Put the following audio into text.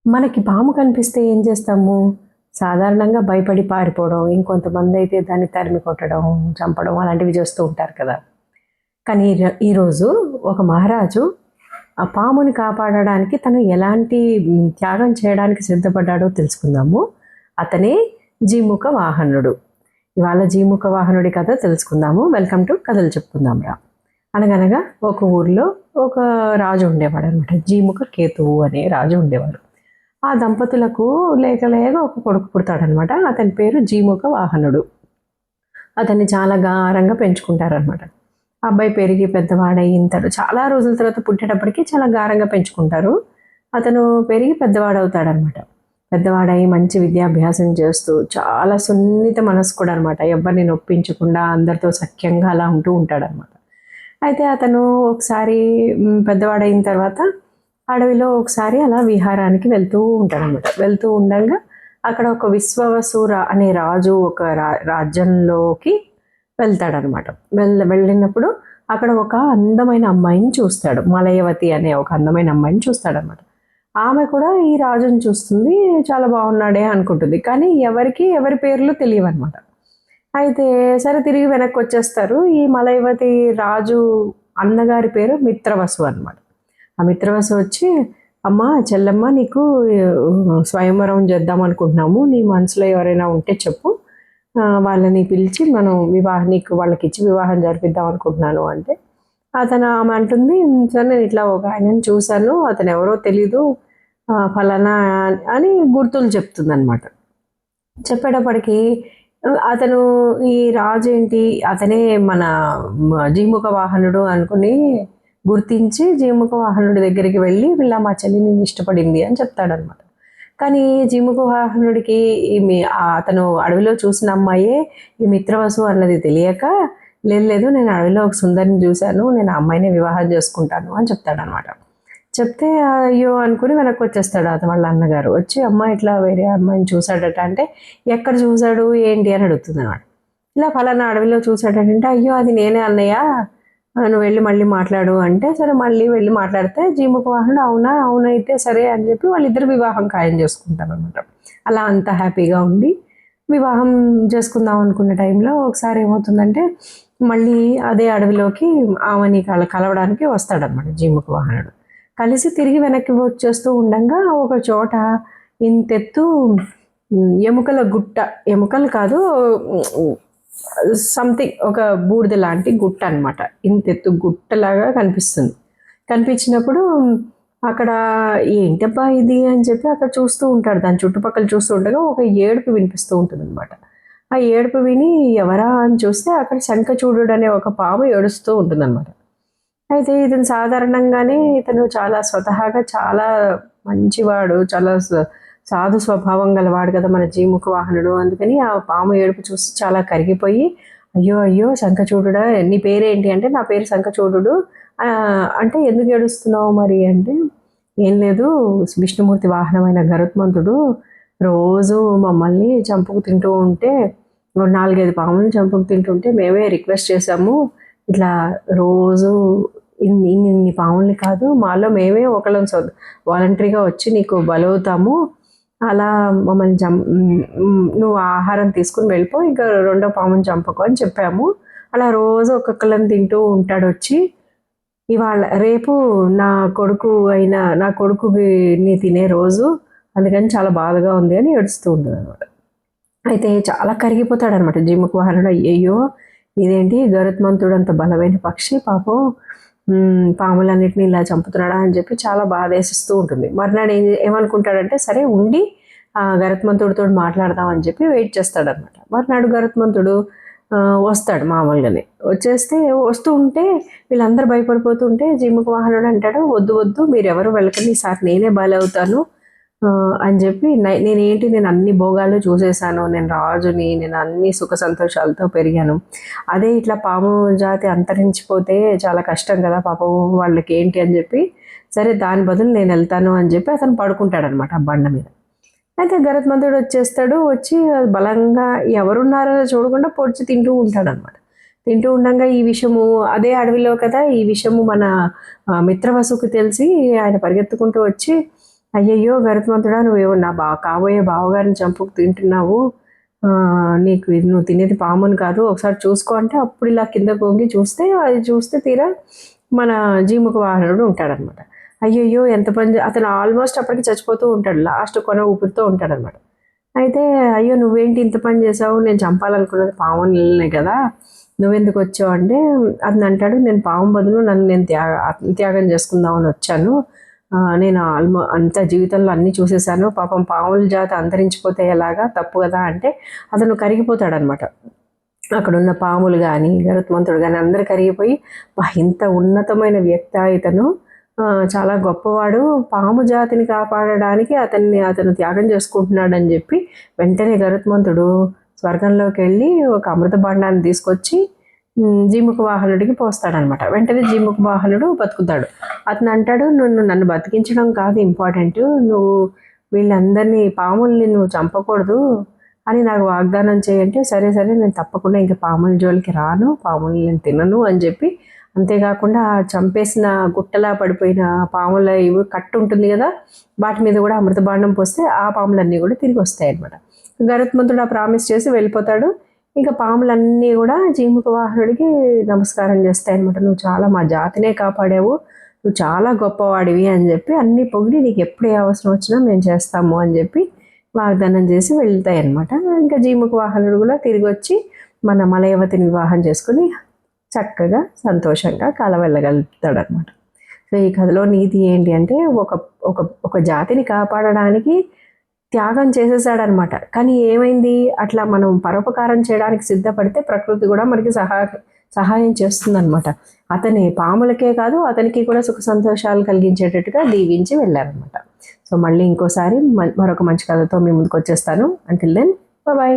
మనకి పాము కనిపిస్తే ఏం చేస్తాము? సాధారణంగా భయపడి పారిపోవడం, ఇంకొంతమందయితే దాన్ని తరిమి కొట్టడం, చంపడం అలాంటివి చేస్తూ ఉంటారు కదా! కానీ ఈరోజు ఒక మహారాజు ఆ పాముని కాపాడడానికి తను ఎలాంటి త్యాగం చేయడానికి సిద్ధపడ్డాడో తెలుసుకుందాము. అతనే జీముఖ వాహనుడు. ఇవాళ జీముఖ వాహనుడి కథ తెలుసుకుందాము. వెల్కమ్ టు కథలు చెప్పుకుందాంరా. అనగనగా ఒక ఊరిలో ఒక రాజు ఉండేవాడనమాట. జీముఖ కేతువు అనే రాజు ఉండేవాడు. ఆ దంపతులకు లేక లేక ఒక కొడుకు పుడతాడనమాట. అతని పేరు జీముఖ వాహనుడు. అతన్ని చాలా గారంగా పెంచుకుంటారనమాట. అబ్బాయి పెరిగి పెద్దవాడయిన చాలా రోజుల తర్వాత పుట్టేటప్పటికి చాలా గారంగా పెంచుకుంటారు. అతను పెరిగి పెద్దవాడవుతాడనమాట. పెద్దవాడై మంచి విద్యాభ్యాసం చేస్తూ చాలా సున్నిత మనస్కుడు అనమాట. ఎవరిని నొప్పించకుండా అందరితో సఖ్యంగా అలా ఉంటూ ఉంటాడనమాట. అయితే అతను ఒకసారి పెద్దవాడైన తర్వాత అడవిలో ఒకసారి అలా విహారానికి వెళ్తూ ఉంటాడనమాట. వెళ్తూ ఉండగా అక్కడ ఒక విశ్వవసుర అనే రాజు ఒక రాజ్యంలోకి వెళ్తాడనమాట. వెళ్ళినప్పుడు అక్కడ ఒక అందమైన అమ్మాయిని చూస్తాడు. మలయవతి అనే ఒక అందమైన అమ్మాయిని చూస్తాడనమాట. ఆమె కూడా ఈ రాజుని చూస్తుంది, చాలా బాగున్నాడే అనుకుంటుంది. కానీ ఎవరి పేర్లు తెలియవన్నమాట. అయితే సరే తిరిగి వెనక్కి వచ్చేస్తారు. ఈ మలయవతి రాజు అన్నగారి పేరు మిత్రవసు అనమాట. ఆ మిత్రవసు వచ్చి, అమ్మ చెల్లమ్మ నీకు స్వయంవరం చేద్దాం అనుకుంటున్నాము, నీ మనసులో ఎవరైనా ఉంటే చెప్పు, వాళ్ళని పిలిచి మనం నీకు వాళ్ళకి ఇచ్చి వివాహం జరిపిద్దాం అనుకుంటున్నాను అంటే ఆమె అంటుంది, సరే నేను ఇట్లా ఒక ఆయనని చూశాను, అతను ఎవరో తెలీదు, ఫలానా అని గుర్తులు చెప్తుంది అనమాట. చెప్పేటప్పటికి అతను ఈ రాజు ఏంటి అతనే మన జీముఖ వాహనుడు అనుకుని గుర్తించి జీముఖ వాహనుడి దగ్గరికి వెళ్ళి వీళ్ళ మా చెల్లిని ఇష్టపడింది అని చెప్తాడనమాట. కానీ జీముఖ వాహనుడికి అతను అడవిలో చూసిన అమ్మాయే ఈ మిత్రవసు అన్నది తెలియక, లేదు నేను అడవిలో ఒక సుందరిని చూశాను, నేను ఆ అమ్మాయిని వివాహం చేసుకుంటాను అని చెప్తాడనమాట. చెప్తే అయ్యో అనుకుని వెనక్కి వచ్చేస్తాడు అతను వాళ్ళ అన్నగారు. వచ్చి అమ్మాయి ఇట్లా వేరే అమ్మాయిని చూశాడట అంటే, ఎక్కడ చూశాడు ఏంటి అని అడుగుతుంది అనమాట. ఇలా ఫలానా అడవిలో చూశాడటంటే, అయ్యో అది నేనే అన్నయ్య, నువ్వు వెళ్ళి మళ్ళీ మాట్లాడు అంటే, సరే మళ్ళీ వెళ్ళి మాట్లాడితే జీముఖ వాహనుడు అవునైతే సరే అని చెప్పి వాళ్ళిద్దరు వివాహం ఖాయం చేసుకుంటారు అనమాట. అలా అంత హ్యాపీగా ఉండి వివాహం చేసుకుందాం అనుకున్న టైంలో ఒకసారి ఏమవుతుందంటే, మళ్ళీ అదే అడవిలోకి ఆమెని కలవడానికి వస్తాడనమాట జీముఖ వాహనుడు. కలిసి తిరిగి వెనక్కి వచ్చేస్తూ ఉండగా ఒక చోట ఇంతెత్తు ఎముకల గుట్ట, ఎముకలు కాదు సంథింగ్ ఒక బూడిద లాంటి గుట్ట అనమాట. ఇంతెత్తు గుట్టలాగా కనిపిస్తుంది. కనిపించినప్పుడు అక్కడ ఏంటబ్బా ఇది అని చెప్పి అక్కడ చూస్తూ ఉంటాడు. దాని చుట్టుపక్కల చూస్తూ ఉండగా ఒక ఏడుపు వినిపిస్తూ ఉంటుంది అనమాట. ఆ ఏడుపు విని ఎవరా అని చూస్తే అక్కడ శంఖచూడుడు అనే ఒక పాము ఏడుస్తూ ఉంటుంది అనమాట. అయితే ఇతను సాధారణంగానే ఇతను చాలా స్వతహాగా చాలా మంచివాడు, చాలా సాధు స్వభావం గలవాడు కదా మన జీముఖ వాహనుడు. అందుకని ఆ పాము ఏడుపు చూసి చాలా కరిగిపోయి, అయ్యో శంఖచూడుడా, నీ పేరేంటి అంటే, నా పేరు శంఖచూడు అంటే, ఎందుకు ఏడుస్తున్నావు మరి అంటే, ఏం లేదు, విష్ణుమూర్తి వాహనమైన గరుత్మంతుడు రోజు మమ్మల్ని చంపుకు తింటూ ఉంటే, 4-5 పాములను చంపుకు తింటుంటే మేమే రిక్వెస్ట్ చేశాము, ఇట్లా రోజు ఇన్ని పాముల్ని కాదు, మాలో మేమే ఒకళ్ళం వాలంటరీగా వచ్చి నీకు బలవుతాము, అలా మమ్మల్ని నువ్వు ఆహారం తీసుకుని వెళ్ళిపో, ఇంకా రెండో పాముని చంపకు అని చెప్పాము. అలా రోజు ఒక్కొక్కళ్ళని తింటూ ఉంటాడు వచ్చి. రేపు నా కొడుకుని తినే రోజు, అందుకని చాలా బాధగా ఉంది అని ఏడుస్తూ ఉంటుంది అనమాట. అయితే చాలా కరిగిపోతాడు అనమాట జీముఖ వాహనుడు. అయ్యో ఇదేంటి గరుత్మంతుడు అంత బలమైన పక్షి, పాపం పాములన్నిటిని ఇలా చంపుతున్నాడా అని చెప్పి చాలా బాధ వేసిస్తూ ఉంటుంది. మర్నాడు ఏమనుకుంటాడంటే, సరే ఉండి గరుత్మంతుడితో మాట్లాడదాం అని చెప్పి వెయిట్ చేస్తాడనమాట. మర్నాడు గరుత్మంతుడు వస్తాడు మామూలుగానే. వస్తూ ఉంటే వీళ్ళందరూ భయపడిపోతూ ఉంటే జీముఖ వాహనుడు అంటాడు, వద్దు మీరు ఎవరు వెళ్ళకండి, ఈసారి నేనే బలవుతాను అని చెప్పి, నేను అన్ని భోగాలు చూసేసాను, నేను రాజుని, నేను అన్ని సుఖ సంతోషాలతో పెరిగాను, అదే ఇట్లా పాము జాతి అంతరించిపోతే చాలా కష్టం కదా పాపం వాళ్ళకి ఏంటి అని చెప్పి, సరే దాని బదులు నేను వెళ్తాను అని చెప్పి అతను పడుకుంటాడనమాట ఆ బండ మీద. అయితే గరుత్మంతుడు వచ్చి బలంగా ఎవరున్నారో చూడకుండా పొడిచి తింటూ ఉంటాడనమాట. తింటూ ఉండగా ఈ విషయము అదే అడవిలో కదా, ఈ విషయము మన మిత్రవసుకు తెలిసి ఆయన పరిగెత్తుకుంటూ వచ్చి, అయ్యయ్యో గరుత్మంతుడా, నువ్వేమో నా కాబోయే బావగారిని చంపుకు తింటున్నావు, నీకు ఇది నువ్వు తినేది పాముని కాదు, ఒకసారి చూసుకో అంటే అప్పుడు ఇలా కింద కొంగి చూస్తే అది చూస్తే తీరా మన జీముఖ వాహనుడు ఉంటాడనమాట. అయ్యయ్యో ఎంత పని అతను ఆల్మోస్ట్ అప్పటికి చచ్చిపోతూ ఉంటాడు, లాస్ట్ కొన ఊపిరితో ఉంటాడనమాట. అయితే అయ్యో నువ్వేంటి ఇంత పని చేసావు, నేను చంపాలనుకున్నది పాముని కదా, నువ్వెందుకు వచ్చావు అంటే అతను అంటాడు, నేను పాము బదులు నన్ను నేను త్యాగం చేసుకుందామని వచ్చాను, నేను అంత జీవితంలో అన్నీ చూసేసాను, పాపం పాముల జాతి అంతరించిపోతే ఎలాగా, తప్పు కదా అంటే అతను కరిగిపోతాడనమాట. అక్కడున్న పాములు కానీ గరుత్మంతుడు కానీ అందరు కరిగిపోయి ఇంత ఉన్నతమైన వ్యక్తి ఇతను, చాలా గొప్పవాడు, పాము జాతిని కాపాడడానికి అతను త్యాగం చేసుకుంటున్నాడని చెప్పి వెంటనే గరుత్మంతుడు స్వర్గంలోకి వెళ్ళి ఒక అమృత భాండాన్ని తీసుకొచ్చి జీముఖ వాహనుడికి పోస్తాడనమాట. వెంటనే జీముఖ వాహనుడు బతుకుతాడు. అతను అంటాడు, నన్ను బతికించడం కాదు ఇంపార్టెంట్, నువ్వు వీళ్ళందరినీ పాముల్ని నువ్వు చంపకూడదు అని నాకు వాగ్దానం చేయంటే, సరే సరే నేను తప్పకుండా ఇంకా పాముల జోలికి రాను, పాముల్ని నేను తినను అని చెప్పి, అంతేకాకుండా చంపేసిన గుట్టలా పడిపోయిన పాముల ఇవి కట్టు ఉంటుంది కదా, వాటి మీద కూడా అమృత భాండం పోస్తే ఆ పాములన్నీ కూడా తిరిగి వస్తాయి అనమాట. గరుత్మంతుడు ఆ ప్రామిస్ చేసి వెళ్ళిపోతాడు. ఇంకా పాములన్నీ కూడా జీముఖ వాహనుడికి నమస్కారం చేస్తాయి అనమాట. నువ్వు చాలా మా జాతినే కాపాడావు, నువ్వు చాలా గొప్పవాడివి అని చెప్పి అన్ని పొగిడి, నీకు ఎప్పుడు ఏ అవసరం వచ్చినా మేము చేస్తాము అని చెప్పి వాగ్దానం చేసి వెళ్తాయి అనమాట. ఇంకా జీముఖ వాహనుడు కూడా తిరిగి వచ్చి మన మలయవతిని వివాహం చేసుకుని చక్కగా సంతోషంగా కాలం వెళ్ళగలుగుతాడు అనమాట. సో ఈ కథలో నీతి ఏంటి అంటే, ఒక జాతిని కాపాడడానికి త్యాగం చేసేసాడనమాట. కానీ ఏమైంది, అట్లా మనం పరోపకారం చేయడానికి సిద్ధపడితే ప్రకృతి కూడా మనకి సహాయం చేస్తుందన్నమాట. అతని పాములకే కాదు అతనికి కూడా సుఖ సంతోషాలు కలిగించేటట్టుగా దీవించి వెళ్ళారనమాట. సో మళ్ళీ ఇంకోసారి మరొక మంచి కథతో మీ ముందుకు వచ్చేస్తాను. Until then bye.